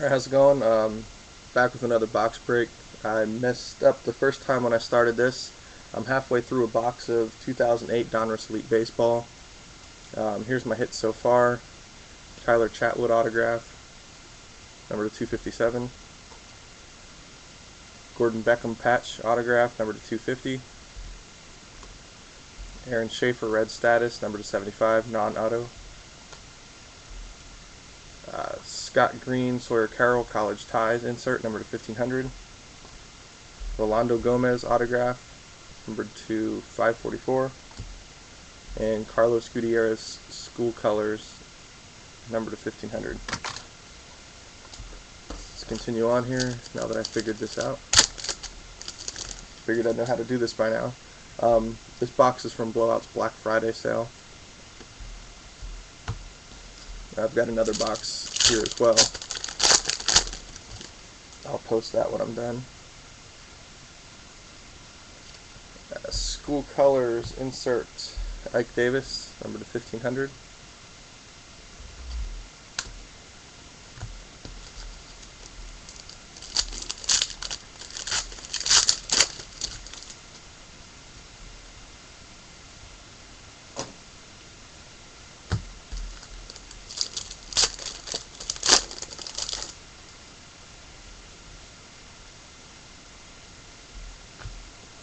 Alright, how's it going? Back with another box break. I messed up the first time when I started this. I'm halfway through a box of 2008 Donruss Elite Baseball. Here's my hits so far. Tyler Chatwood autograph, number to 257. Gordon Beckham patch autograph, number to 250. Aaron Schaefer red status, number to 75, non-auto. Scott Green, Sawyer Carroll, college ties insert, number to 1500. Rolando Gomez autograph, number to 544. And Carlos Gutierrez school colors, number to 1500. Let's continue on here now that I figured this out. Figured I'd know how to do this by now. This box is from Blowout's Black Friday sale. I've got another box here as well. I'll post that when I'm done. School colors insert Ike Davis, number to 1500.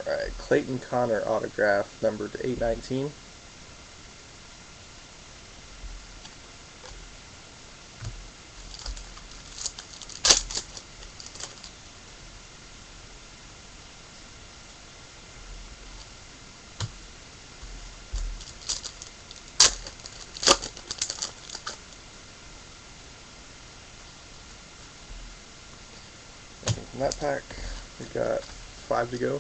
Alright, Clayton Connor autograph, number to 819. From that pack, we got 5 to go.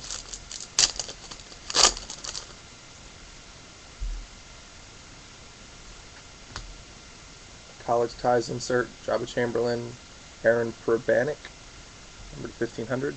College ties insert Jabba Chamberlain, Aaron Probanik, number to 1500.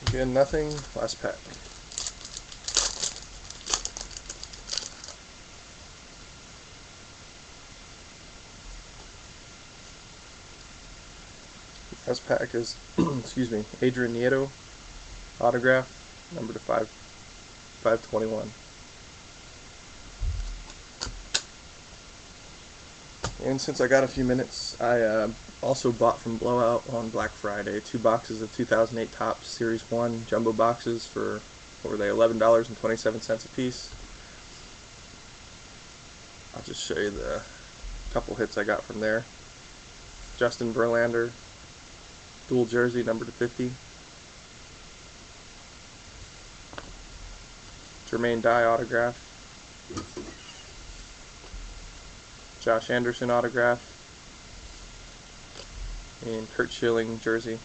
Again, nothing. Last pack. Last pack is, excuse me, Adrian Nieto autograph, number to 521. And since I got a few minutes, I also bought from Blowout on Black Friday 2 boxes of 2008 Topps Series 1 jumbo boxes for, what were they, $11.27 a piece. I'll just show you the couple hits I got from there. Justin Verlander, dual jersey, number to 50. Jermaine Dye autograph. Josh Anderson autograph, and Kurt Schilling jersey.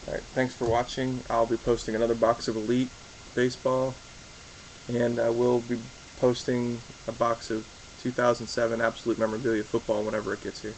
Alright, thanks for watching. I'll be posting another box of Elite Baseball, and I will be posting a box of 2007 Absolute Memorabilia Football whenever it gets here.